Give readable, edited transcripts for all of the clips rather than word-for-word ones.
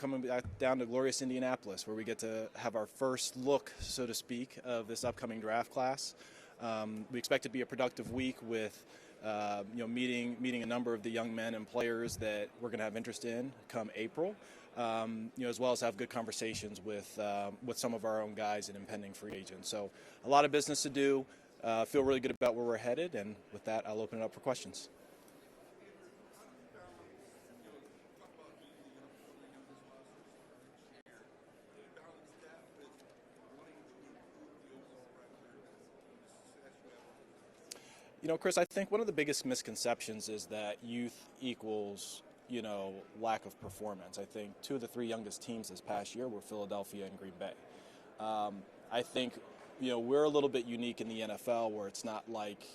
coming back down to glorious Indianapolis, where we get to have our first look, so to speak, of this upcoming draft class. We expect it to be a productive week with meeting a number of the young men and players that we're going to have interest in come April, as well as have good conversations with some of our own guys and impending free agents. So a lot of business to do. Feel really good about where we're headed, and with that, I'll open it up for questions. Chris, I think one of the biggest misconceptions is that youth equals, lack of performance. I think 2 of the 3 youngest teams this past year were Philadelphia and Green Bay. I think, we're a little bit unique in the NFL where it's not like,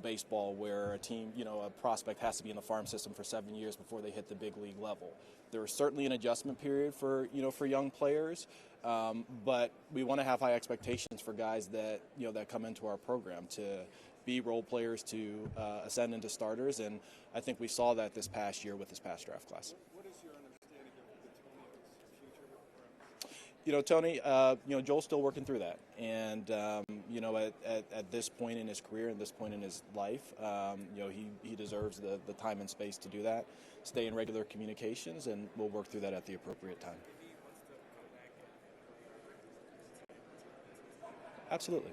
baseball where a team, a prospect has to be in the farm system for 7 years before they hit the big league level. There is certainly an adjustment period for young players, but we want to have high expectations for guys that, that come into our program to be role players, to ascend into starters, and I think we saw that this past year with this past draft class. What is your understanding of Tony's future? Tony, Joel's still working through that, and at this point in his career and this point in his life, he deserves the time and space to do that. Stay in regular communications, and we'll work through that at the appropriate time. Absolutely.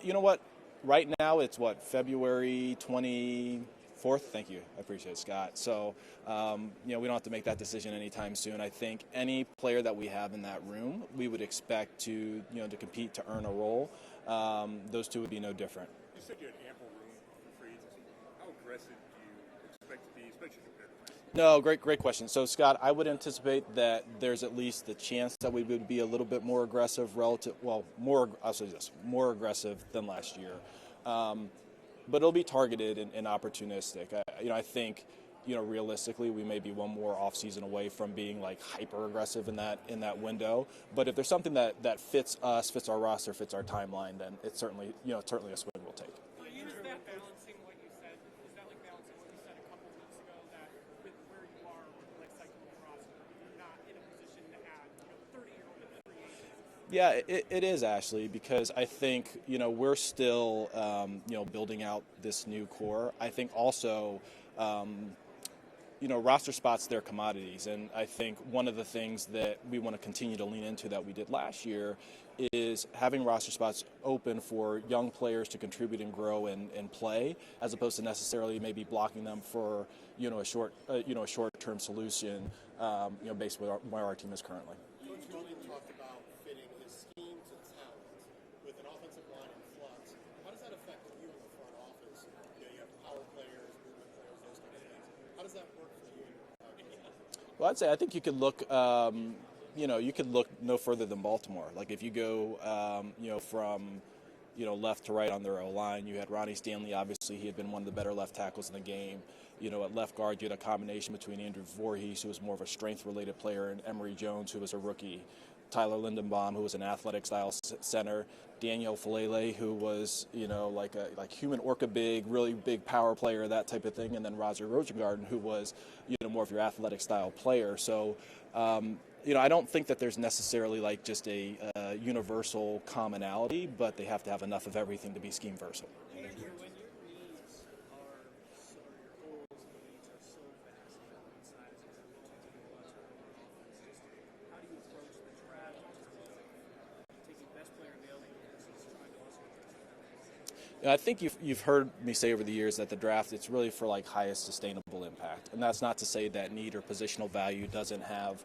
You know what? Right now it's February 24th? Thank you. I appreciate it, Scott. So, we don't have to make that decision anytime soon. I think any player that we have in that room, we would expect to compete to earn a role. Those 2 would be no different. You said you had ample room for free agency. How aggressive do you expect to be, especially compared to last year? No, great question. So, Scott, I would anticipate that there's at least the chance that we would be a little bit more aggressive more aggressive than last year. But it'll be targeted and opportunistic. I think, realistically, we may be one more offseason away from being hyper aggressive in that window. But if there's something that fits us, fits our roster, fits our timeline, then it's certainly a swing we'll take. Is that balancing what you said? Is that balancing what you said a couple of weeks ago, that with where you are with the life cycle of the roster, you're not in a position to add 30-year-old free agents? Yeah, it is, Ashley, because I think, we're still, building out this new core. I think also, roster spots, they're commodities. And I think one of the things that we want to continue to lean into that we did last year is having roster spots open for young players to contribute and grow and play, as opposed to necessarily maybe blocking them for, a short-term solution, based on where our team is currently. Coach Mullen talked about fitting his scheme to talent with an offensive line in flux. How does that affect you in the front office? You have power players, movement players, those kind of things. How does that work for you? Well, I think you could look, you could look no further than Baltimore. Like if you go, from, left to right on their O-line, you had Ronnie Stanley. Obviously, he had been one of the better left tackles in the game. At left guard, you had a combination between Andrew Voorhees, who was more of a strength-related player, and Emory Jones, who was a rookie. Tyler Lindenbaum, who was an athletic-style center. Daniel Falele, who was, like human orca big, really big power player, that type of thing. And then Roger Rosengarten, who was, more of your athletic-style player. So, I don't think that there's necessarily just a universal commonality, but they have to have enough of everything to be scheme versatile. I think you've heard me say over the years that the draft, it's really for highest sustainable impact. And that's not to say that need or positional value doesn't have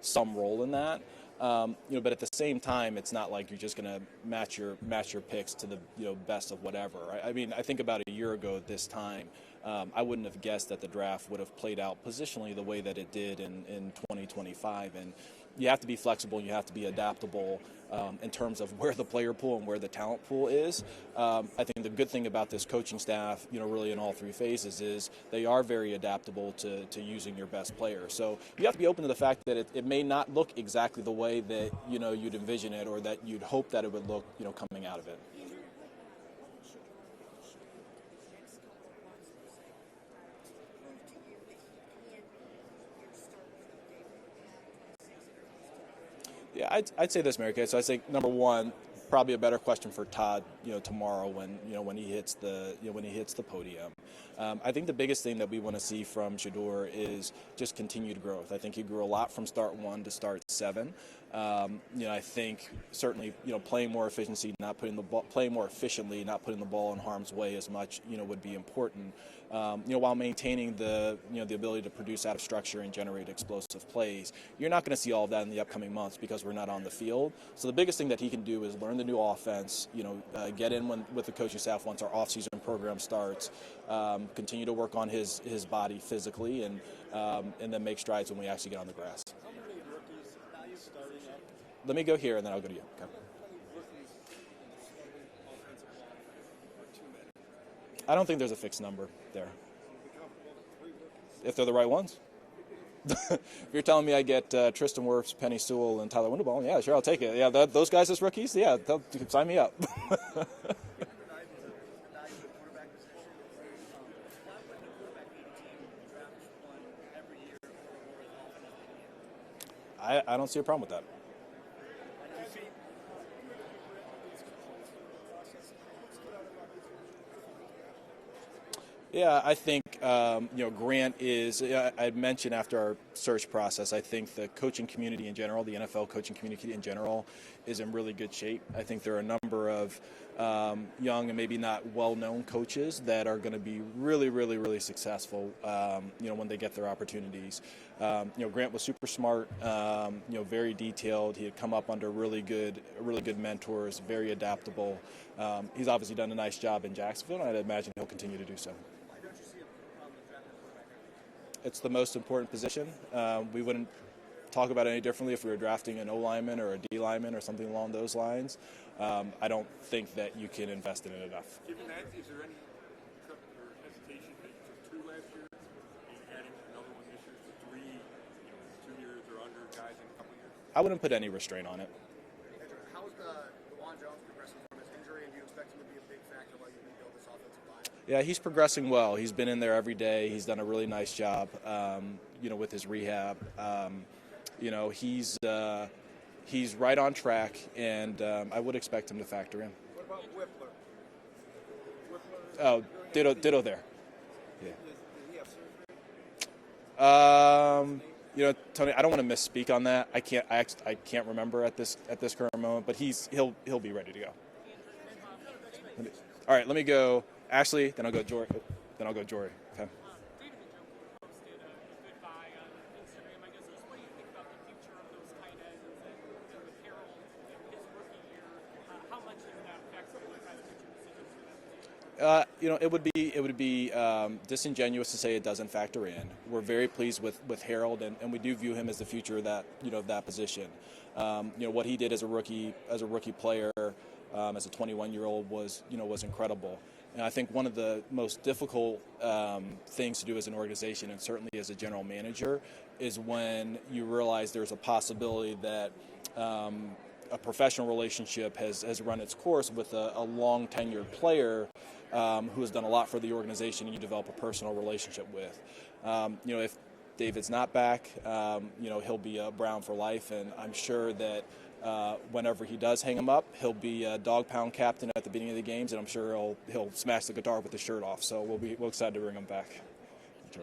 some role in that. But at the same time, it's not like you're just going to match your picks to the best of whatever. I mean, I think about a year ago at this time, I wouldn't have guessed that the draft would have played out positionally the way that it did in 2025. And you have to be flexible, you have to be adaptable in terms of where the player pool and where the talent pool is. I think the good thing about this coaching staff, really in all three phases, is they are very adaptable to using your best players. So you have to be open to the fact that it may not look exactly the way that you'd envision it or that you'd hope that it would look coming out of it. Yeah, I'd say this, Mary Kay. So I think number one, probably a better question for Todd, tomorrow when he hits the podium. I think the biggest thing that we want to see from SHEDEUR is just continued growth. I think he grew a lot from start 1 to start 7. I think certainly playing more efficiency, playing more efficiently, not putting the ball in harm's way as much would be important. While maintaining the ability to produce out of structure and generate explosive plays. You're not going to see all of that in the upcoming months because we're not on the field. So the biggest thing that he can do is learn the new offense. Get in with the coaching staff once our offseason program starts. Continue to work on his body physically, and then make strides when we actually get on the grass. How many rookies starting up? Let me go here, and then I'll go to you. Okay. I don't think there's a fixed number there. If they're the right ones. If you're telling me I get Tristan Wirfs, Penny Sewell, and Tyler Windeball, yeah, sure, I'll take it. Yeah, those guys as rookies, yeah, you can sign me up. I don't see a problem with that. Yeah, I think Grant is. I mentioned after our search process, I think the coaching community in general, the NFL coaching community in general, is in really good shape. I think there are a number of young and maybe not well-known coaches that are going to be really, really, really successful. When they get their opportunities. Grant was super smart. Very detailed. He had come up under really good mentors. Very adaptable. He's obviously done a nice job in Jacksonville, and I'd imagine he'll continue to do so. It's the most important position. We wouldn't talk about it any differently if we were drafting an O lineman or a D lineman or something along those lines. I don't think that you can invest in it enough. Given that, is there any hesitation that you took 2 last year and adding another one this year, so 3, 2 years or under guys in a couple years? I wouldn't put any restraint on it. How is DeJuan Jones progressing from his injury, and do you expect him to be a big factor while you rebuild this offensive line? Yeah, he's progressing well. He's been in there every day. He's done a really nice job, with his rehab. He's right on track, and I would expect him to factor in. What about Whippler? Oh, ditto there. Yeah. Did he have surgery? Tony, I don't want to misspeak on that. I can't remember at this current moment, but he'll be ready to go. All right, let me go Ashley, then I'll go Jory, Okay. David and Joe posted a goodbye on Instagram. I guess what do you think about the future of those tight ends and with Harold in his rookie year? How much does that affect some of the guys' future decisions for that position? It would be disingenuous to say it doesn't factor in. We're very pleased with Harold, and we do view him as the future of that position. What he did as a rookie player, as a 21-year-old was incredible. And I think one of the most difficult things to do as an organization, and certainly as a general manager, is when you realize there's a possibility that a professional relationship has run its course with a long tenured player who has done a lot for the organization, and you develop a personal relationship with. If David's not back, he'll be a Brown for life, and I'm sure that whenever he does hang him up, he'll be a dog pound captain at the beginning of the games, and I'm sure he'll smash the guitar with the shirt off. So we're excited to bring him back. Enjoy.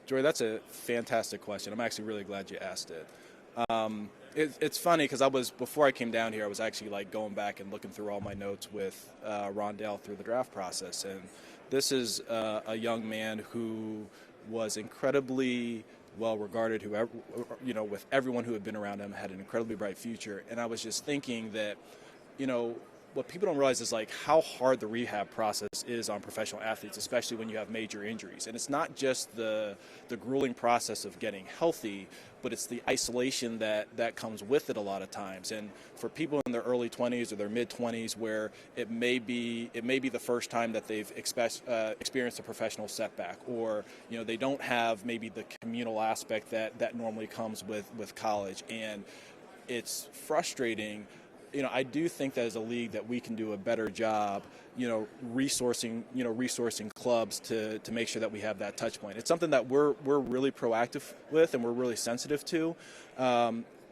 Jory, that's a fantastic question. I'm actually really glad you asked it. It's funny because before I came down here, I was actually going back and looking through all my notes with Rondell through the draft process, and this is a young man who was incredibly well regarded. With everyone who had been around him, had an incredibly bright future. And I was just thinking that, what people don't realize is how hard the rehab process is on professional athletes, especially when you have major injuries. And it's not just the grueling process of getting healthy, but it's the isolation that comes with it a lot of times. And for people in their early 20s or their mid 20s, where it may be the first time that they've experienced a professional setback, or they don't have maybe the communal aspect that normally comes with college, and it's frustrating. I do think that as a league that we can do a better job, resourcing clubs to make sure that we have that touch point. It's something that we're really proactive with and we're really sensitive to.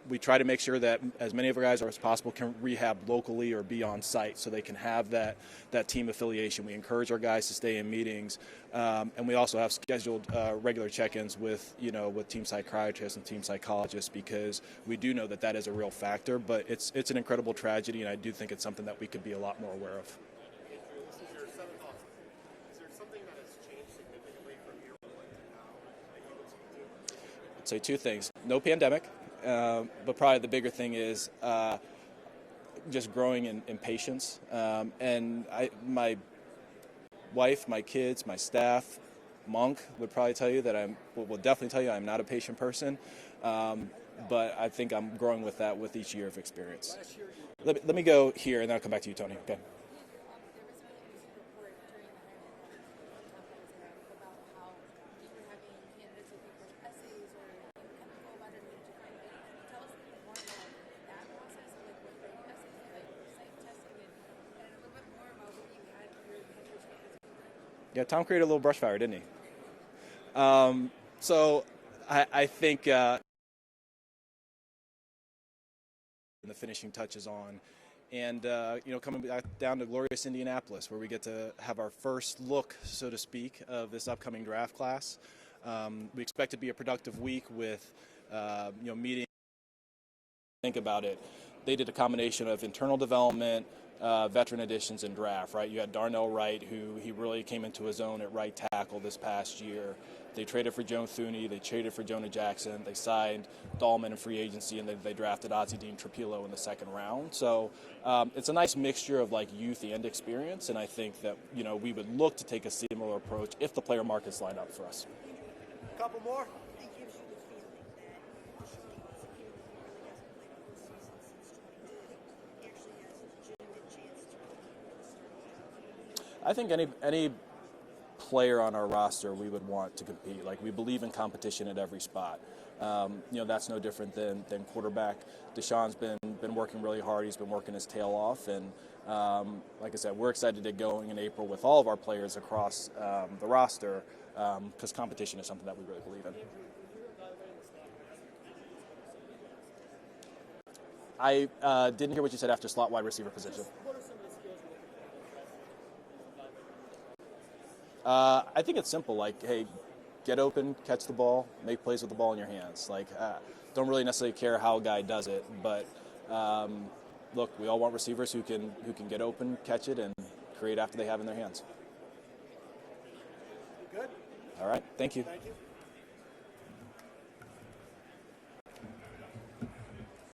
We try to make sure that as many of our guys as possible can rehab locally or be on site so they can have that team affiliation. We encourage our guys to stay in meetings, and we also have scheduled regular check-ins with team psychiatrists and team psychologists because we do know that is a real factor. But it's an incredible tragedy, and I do think it's something that we could be a lot more aware of. This is your seventh offseason. Is there something that has changed significantly from year one to now that you would speak to? I'd say two things. No pandemic. But probably the bigger thing is just growing in patience. And my wife, my kids, my staff, Monk would probably tell you that will definitely tell you I'm not a patient person. But I think I'm growing with that with each year of experience. Let me go here and then I'll come back to you, Tony. Okay. Yeah, Tom created a little brush fire, didn't he? So I think the finishing touches on. And, coming back down to glorious Indianapolis, where we get to have our first look, so to speak, of this upcoming draft class. We expect it to be a productive week with, meeting. Think about it. They did a combination of internal development, veteran additions, and draft, right? You had Darnell Wright, who he really came into his own at right tackle this past year. They traded for Joe Thuney. They traded for Jonah Jackson. They signed Dahlman in free agency, and then they drafted Ozzie Dean Trapilo in the second round. So it's a nice mixture of youth and experience, and I think that we would look to take a similar approach if the player markets line up for us. A couple more. I think any player on our roster we would want to compete. We believe in competition at every spot. That's no different than quarterback. Deshaun's been working really hard. He's been working his tail off, and like I said, we're excited to get going in April with all of our players across the roster because competition is something that we really believe in. I didn't hear what you said after slot wide receiver position. I think it's simple. Hey, get open, catch the ball, make plays with the ball in your hands. Don't really necessarily care how a guy does it, but look, we all want receivers who can get open, catch it, and create after they have in their hands. Good. All right. Thank you. Thank you.